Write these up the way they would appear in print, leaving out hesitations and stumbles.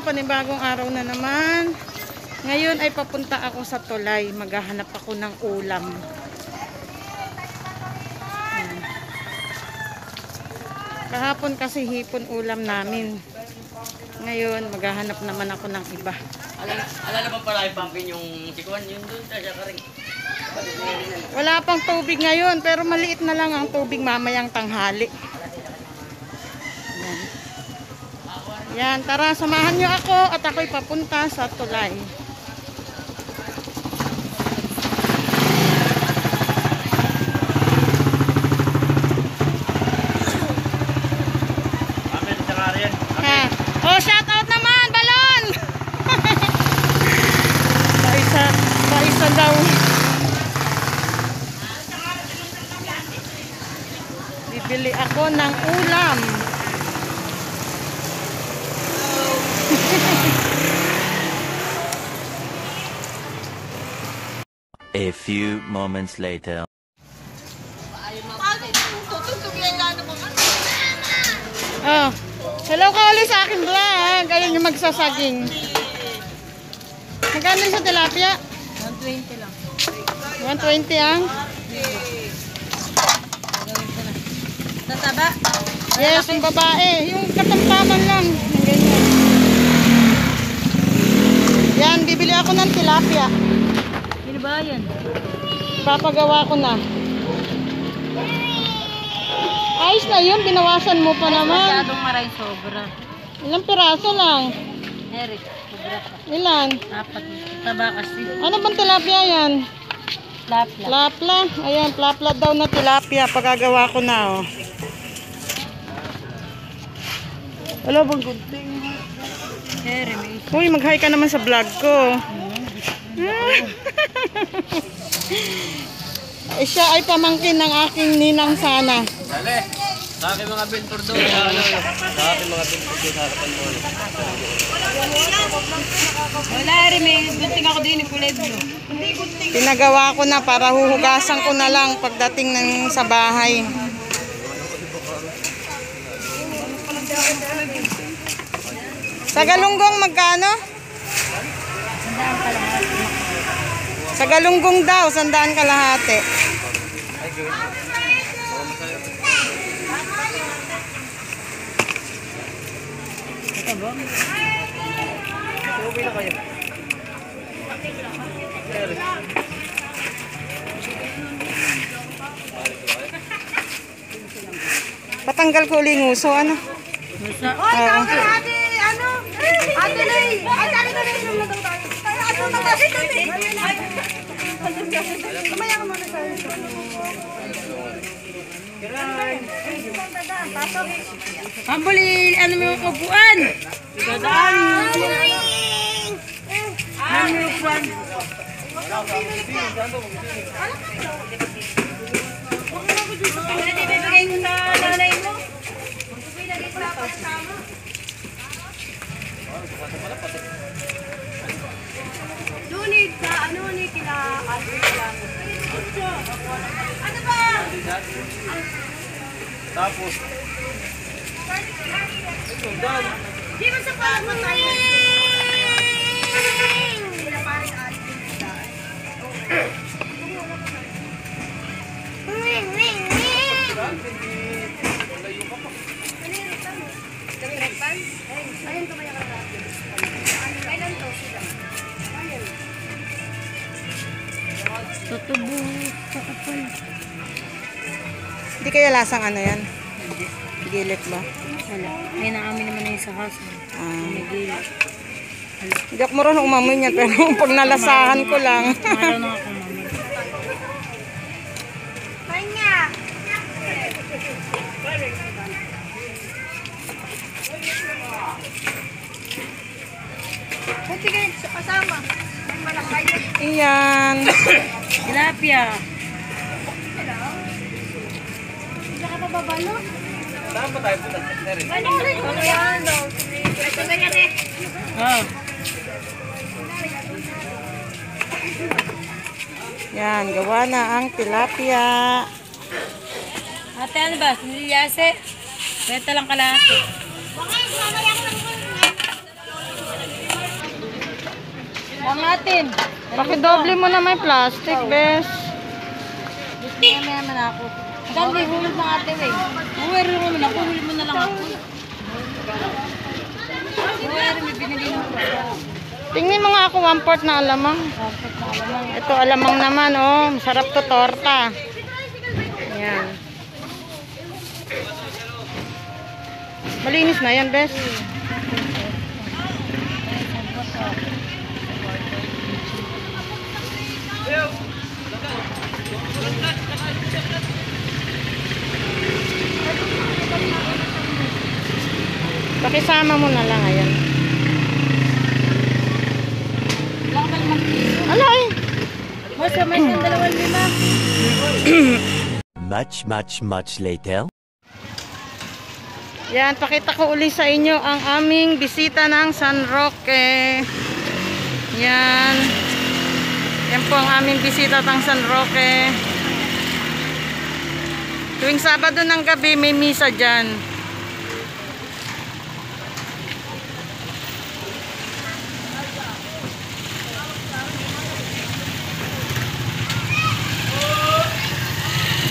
panibagong araw na naman. Ngayon ay papunta ako sa tulay. Maghahanap ako ng ulam. Kahapon kasi hipon ulam namin. Ngayon maghahanap naman ako ng iba. Alala pa pala yung pumpkin yung sikuan yun doon sa ring. Wala pang tubig ngayon pero maliit na lang ang tubig mamayang tanghali. Yan, tara samahan nyo ako at ako'y papunta sa tulay. Ha. Oh, shout out naman, balon! Paisa daw. Bibili ako ng ulam. A few moments later. Oh, hello ka ulit sa aking vlog. Ayun yung magsasaging. Magkano sa tilapia? 120 lang. 120 ang? Tataba? Yes, yung babae. Yung katamtaman lang. Yung ganyan. Yan, bibili ako ng tilapia. Sino ba yan? Papagawa ko na. Ayos na yun, binawasan mo pa naman. Masyadong maray sobra. Ilang piraso lang? Eric, sobra pa. Ilan? Dapat. Taba kasi. Ano bang tilapia yan? Lapla. Plapla. Ayan, plapla daw na tilapia. Pagagawa ko na, oh. Wala bang gunting? Eric, may Uy, mag-hi ka naman sa vlog ko. Siya ay pamangkin ng aking ninang sana. Dali! Sa aking mga bentor doon. Sa aking mga bentor doon sa harapan mo. wala rin, may gunting ako din, kulay blue. Pinagawa ko na para huhugasan ko na lang pagdating ng sa bahay. Sa galunggong magkano? Sa galunggong daw, 100 kalahati. Ito ba? Uwi na kayo. Patanggal ko uling uso, ano? Masa? Oo. Pambuli, ano mo yung upuan? Dadaan. Ano yung upuan? Bibigay mo sa nanay mo? Dunid sa ano ni kila Albert lang. Ano ba? Tapos. Di ba sa pagmamay? Tutubo sa kapal. Hindi kaya lasang ano yan? Hindi. Gilit ba? Wala. Ay, naamin naman na yung sa house. May gilid. Hindi ako marunong umamoy niya pero pag nalasahan ko lang. Marunong ako mami. Buti kayo kasama. May malakay. Iyan. Tilapia. Hindi ka pa babalo? Saan ba tayo punta? Ano yan daw? Ito na yan eh. Oh. Yan, gawa na ang tilapia. Ate, ano ba? Siniliyase? Beta lang kalahati. Mamatin. Pakidoble mo na may plastic, bes. Gusto na naman ako. Dali, hulog ng ate, wey. Uweri mo na, hulog mo na lang ako. Uweri, may binili ng plastic. Tingnan mo nga ako 1/4 na alamang. Ito alamang naman, oh. Masarap to, torta. Ayan. Malinis na yan, bes. Pakisama mo na lang, ayan. Alay! Basta may isang 2.5. Much later. Yan, pakita ko uli sa inyo ang aming bisita ng San Roque. Yan. Yan po ang aming bisita ng San Roque. Tuwing Sabado ng gabi may misa dyan.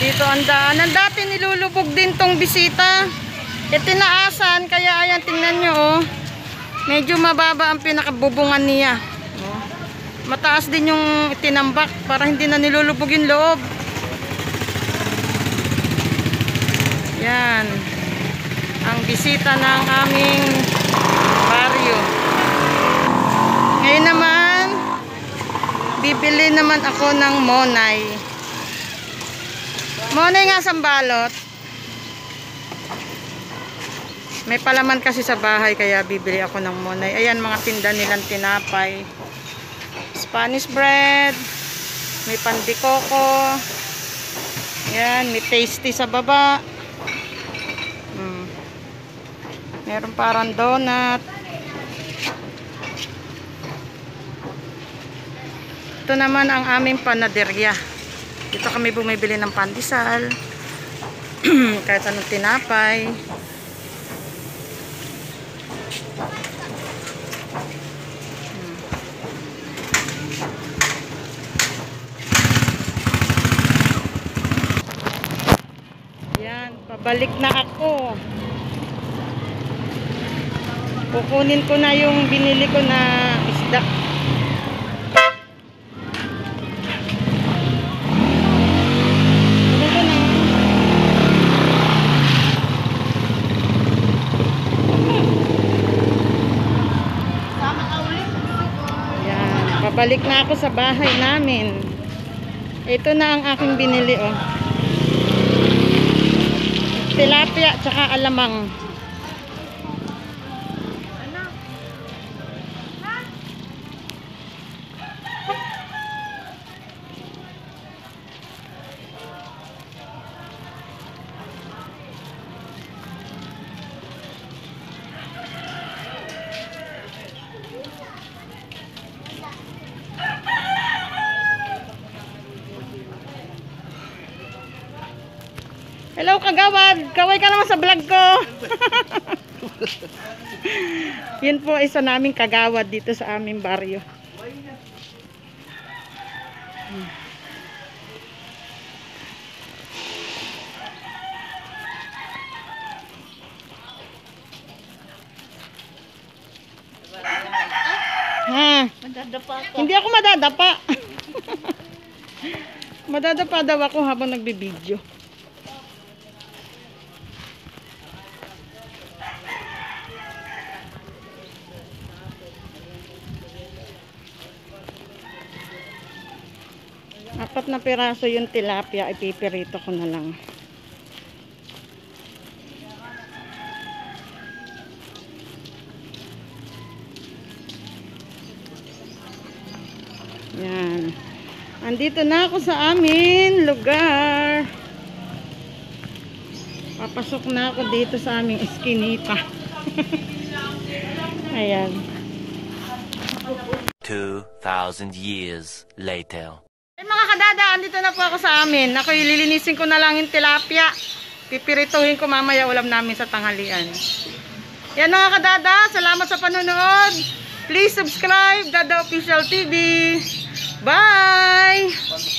Dito ang daanan. Dati nilulubog din tong bisita. Itinaasan, kaya ayan, tingnan nyo, oh. Medyo mababa ang pinakabubungan niya. Oh. Mataas din yung itinambak para hindi na nilulubog yung loob. Yan. Ang bisita ng aming baryo. Ngayon naman, bibili naman ako ng monay. Monay nga sambalot. May palaman kasi sa bahay kaya bibili ako ng monay. Ayan mga tinda nilang tinapay. Spanish bread. May pandikoko. Ayan, may tasty sa baba. Meron parang donut. Ito naman ang aming panaderya. Dito kami bumibili ng pandesal. Kahit anong tinapay. Yan, pabalik na ako. Kukunin ko na yung binili ko na isda. Pabalik na ako sa bahay namin. Ito na ang aking binili, oh. Tilapia tsaka alamang. Hello kagawad, kaway ka naman sa vlog ko. Yun po isa naming kagawad dito sa aming baryo. Ha? Madadapa ka. Hindi ako madadapa. Madadapa daw ako habang nagbibideo. Apat na piraso yung tilapia, ipipirito ko na lang. Yan. Andito na ako sa amin lugar. Papasok na ako dito sa aming eskinita. Ayan. 2,000 years later. Mga kadada, andito na po ako sa amin. Ako ililinisin ko na lang yung tilapia. Pipirituhin ko mamaya ulam namin sa tanghalian. Yan mga kadada, salamat sa panonood. Please subscribe, Dada Official TV. Bye!